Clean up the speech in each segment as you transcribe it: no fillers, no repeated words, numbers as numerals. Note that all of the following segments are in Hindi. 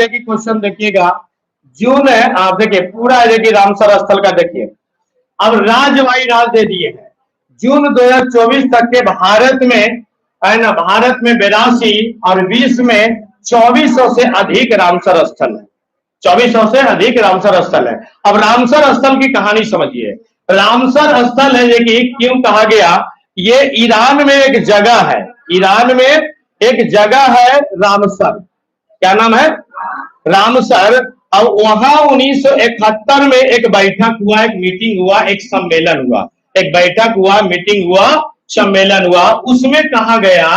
है कि क्वेश्चन देखिएगा, जून है, आप देखिए पूरा है कि रामसर स्थल का देखिए, अब राज्य वाई राज दे दिए हैं। जून 2024 तक के भारत में है ना, भारत में 82 और विश्व में 2400 से अधिक रामसर स्थल है, 2400 से अधिक रामसर स्थल है। अब रामसर स्थल की कहानी समझिए। रामसर स्थल है ये कि क्यों कहा गया, ये ईरान में एक जगह है, ईरान में एक जगह है रामसर, क्या नाम है, रामसर। अब वहां 1971 में एक बैठक हुआ, एक मीटिंग हुआ, एक सम्मेलन हुआ, एक बैठक हुआ, मीटिंग हुआ, सम्मेलन हुआ। उसमें कहा गया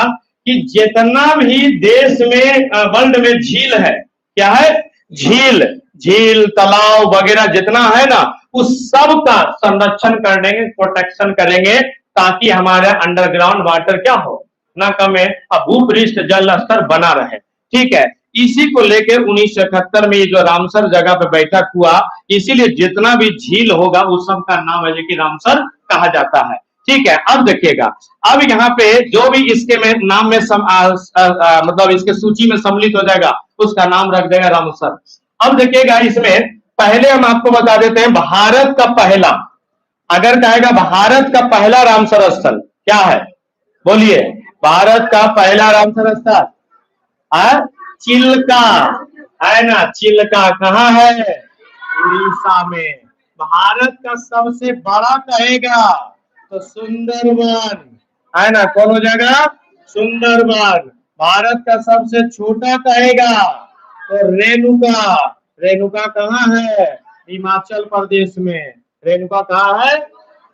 कि जितना भी देश में वर्ल्ड में झील है, क्या है, झील, झील तालाब वगैरह जितना है ना, उस सब का संरक्षण करेंगे, प्रोटेक्शन करेंगे, ताकि हमारा अंडरग्राउंड वाटर क्या हो, ना कमे, भूपृष्ठ जल स्तर बना रहे। ठीक है, इसी को लेकर 1971 में ये जो रामसर जगह पे बैठक हुआ, इसीलिए जितना भी झील होगा उस सब का नाम है जो कि रामसर कहा जाता है। ठीक है, अब देखिएगा, अब यहाँ पे जो भी इसके में नाम में मतलब इसके सूची में सम्मिलित हो जाएगा उसका नाम रख देगा रामसर। अब देखिएगा, इसमें पहले हम आपको बता देते हैं भारत का पहला, अगर कहेगा भारत का पहला रामसर स्थल क्या है, बोलिए, भारत का पहला रामसर स्थल चिल्का, है ना, चिल्का कहाँ है, उड़ीसा में। भारत का सबसे बड़ा कहेगा तो सुंदरवन, है ना, कौन हो जाएगा, सुंदरवन। भारत का सबसे छोटा कहेगा तो रेणुका, रेणुका कहाँ है, हिमाचल प्रदेश में, रेणुका कहाँ है।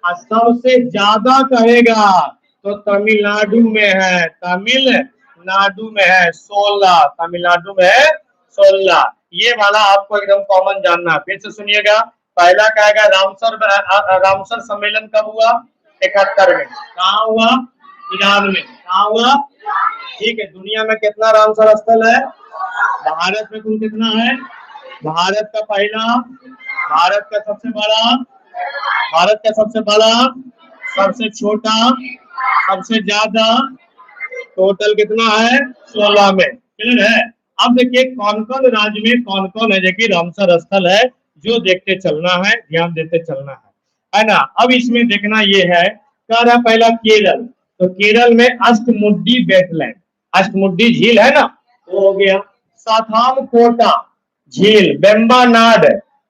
और सबसे ज्यादा कहेगा तो तमिलनाडु में है, तमिलनाडु में है 16, तमिलनाडु में है 16। ये वाला आपको एकदम कॉमन जानना है, फिर से सुनिएगा। पहला कहेगा रामसर, रामसर सम्मेलन कब हुआ, 71 में, कहाँ हुआ, ईरान में, कहाँ हुआ। ठीक है, दुनिया में कितना रामसर स्थल है, भारत में कुल कितना है, भारत का पहला, भारत का सबसे बड़ा, भारत का सबसे बड़ा, सबसे छोटा, सबसे ज्यादा, टोटल कितना है 16 में, क्लियर है। अब देखिए कौन कौन राज्य में कौन कौन है जो रामसर स्थल है, जो देखते चलना है, ध्यान देते चलना है ना। अब इसमें देखना ये है, कह रहा पहला केरल, तो केरल में अष्टमुडी वेटलैंड, अष्टमुडी झील है ना, वो हो गया। साथामकोटा झील, बेम्बानाड,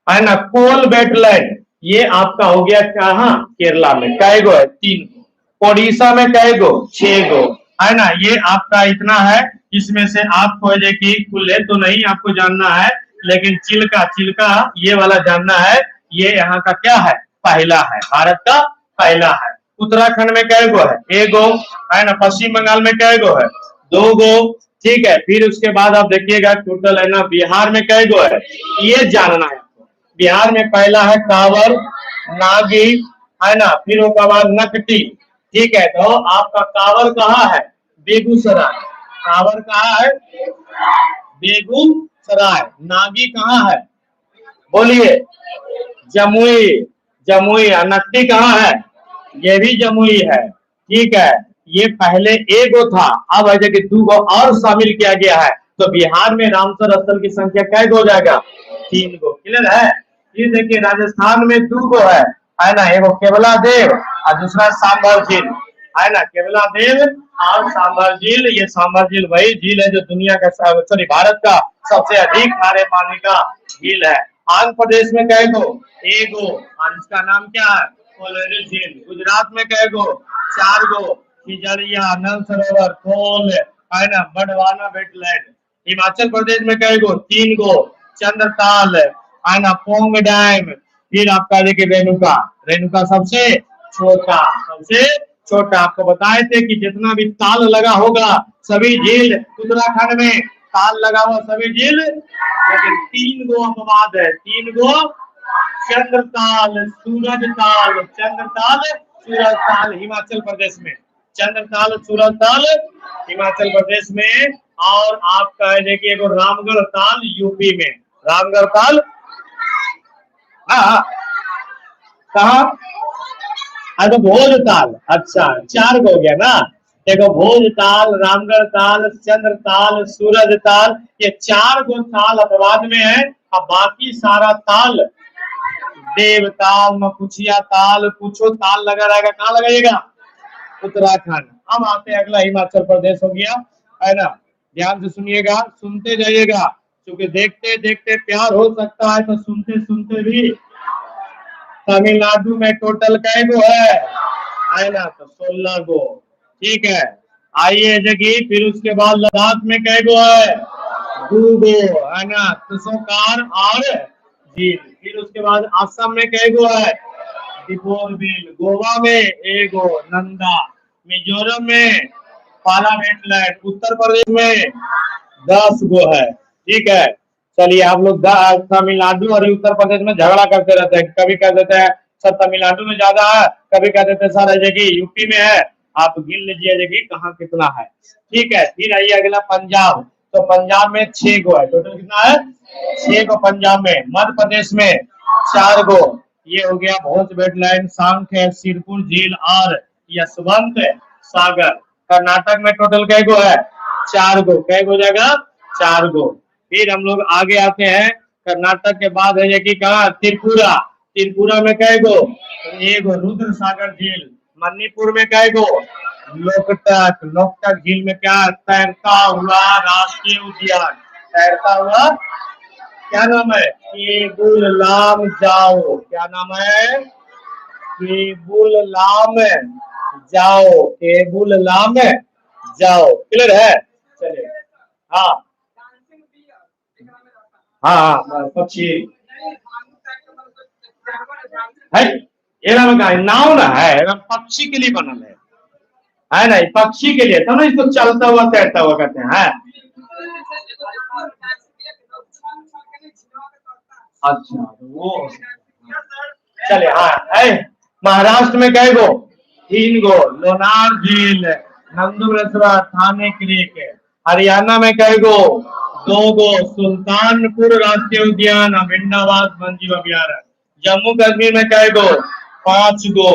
है ना, कोल वेटलैंड, ये आपका हो गया कहाँ, केरला में, कै गो है, 3 गो। ओडिशा में कै गो, 6 गो, है ना। ये आपका इतना है, इसमें से आपको कि कुल है तो नहीं आपको जानना है, लेकिन चिल्का, चिल्का ये वाला जानना है, ये यहाँ का क्या है, पहला है, भारत का पहला है। उत्तराखंड में कै गो है, 1 गो, है ना। पश्चिम बंगाल में कै गो है, 2 गो। ठीक है, फिर उसके बाद आप देखिएगा टोटल, है ना, बिहार में कै गो है, ये जानना है आपको। बिहार में पहला है कांवर, नागी, है ना, फिर उसके बाद नकटी। ठीक है, तो आपका कांवर कहाँ है, बेगूसराय, कांवर कहाँ है, बेगूसराय। नागी कहाँ है, बोलिए, जमुई, जमुई। नकटी कहाँ है, ये भी जमुई है। ठीक है, ये पहले 1 गो था, अब है कि 2 गो और शामिल किया गया है, तो बिहार में रामसर स्थल की संख्या कै गो हो जाएगा, 3 गो, क्लियर है। ये देखिए राजस्थान में 2 गो है ना, एगो केवला देव और दूसरा सांभर झील, है ना, केवला देव और सांभर झील। ये सांभर झील वही झील है जो दुनिया का, सॉरी, भारत का सबसे अधिक खारे पानी का झील है। आंध्र प्रदेश में कै गो, 1 गो, और इसका नाम क्या है, कोलोरी झील। गुजरात में कै गो, 4 गो, खिजरिया, नल सरोवर, कोल, है ना, बड़वाना वेटलैंड। हिमाचल प्रदेश में कै गो, 3 गो, चंद्रताल, है ना, पोंग डैम। फिर आपका देखिए रेणुका, रेणुका सबसे छोटा, सबसे छोटा। आपको बताए थे कि जितना भी ताल लगा होगा सभी झील, उत्तराखंड में ताल लगा हुआ सभी झील, लेकिन 3 गो अपवाद है, 3 गो, चंद्रताल, सूरजताल, चंद्रताल, सूरजताल हिमाचल प्रदेश में, चंद्रताल, सूरजताल हिमाचल प्रदेश में। और आपका है देखिए रामगढ़ ताल यूपी में, रामगढ़ ताल, हाँ कहा, तो भोज ताल, अच्छा 4 गो हो गया ना। देखो भोज ताल, रामगढ़ ताल, चंद्र ताल, सूरज ताल, ये 4 गो ताल अपवाद में है। अब बाकी सारा ताल देव ताल, मकुचिया ताल, कुछो ताल लगा रहेगा। कहाँ लगाइएगा? उत्तराखंड। अब आते हैं अगला, हिमाचल प्रदेश हो गया, है ना। ध्यान से सुनिएगा, सुनते जाइएगा, क्योंकि देखते देखते प्यार हो सकता है, तो सुनते सुनते भी। तमिलनाडु में टोटल कै गो है ना? तो 16 गो। ठीक है, आइए जगी। फिर उसके बाद लद्दाख में कै गो है? 2 गो, है ना। तुषार और झील। फिर उसके बाद असम में कै गो है? दीपोर बिल। गोवा में 1 गो, नंदा। मिजोरम में पाला वेटलैंड। उत्तर प्रदेश में 10 गो है। ठीक है, चलिए। आप लोग तमिलनाडु और उत्तर प्रदेश में झगड़ा करते रहते हैं। कभी कह देते हैं सर तमिलनाडु में ज्यादा है, कभी कह देते हैं सर जगह यूपी में है। आप गिन लीजिए जगह कहाँ कितना है। ठीक है, फिर आइए अगला पंजाब। तो पंजाब में 6 गो है। टोटल कितना है? 6 गो पंजाब में। मध्य प्रदेश में 4 गो। ये हो गया भोज वेटलैंड, सांख्य, सिरपुर झील और यशवंत सागर। कर्नाटक में टोटल कै गो है? 4 गो। कै गो जगह? 4 गो। फिर हम लोग आगे आते हैं। कर्नाटक के बाद है कि कहा? त्रिपुरा। त्रिपुरा में कै गो? 1 गो, रुद्र सागर झील। मणिपुर में कै गो? लोकटक। लोकटक झील में क्या? तैरता हुआ राष्ट्रीय उद्यान। तैरता हुआ क्या नाम है? केबुल लामजाओ। क्या नाम है? केबुल लामजाओ। केबुल लामजाओ। क्लियर है? चलिए, हाँ हाँ, पक्षी है। ये नाव ना है, पक्षी के लिए बनल है ना? पक्षी के लिए, तो ना इसको चलता हुआ तैरता हुआ कहते हैं। अच्छा, वो चले। हाँ, महाराष्ट्र में कै गो? 3 गो। लोनार झील, नंदुरेश्वर, थाने क्रीक। हरियाणा में कै गो? 2 गो। सुल्तानपुर राष्ट्रीय उद्यान, अभिंडाबाद वन्यजीव अभयारण्य। जम्मू कश्मीर में कै गो? 5 गो।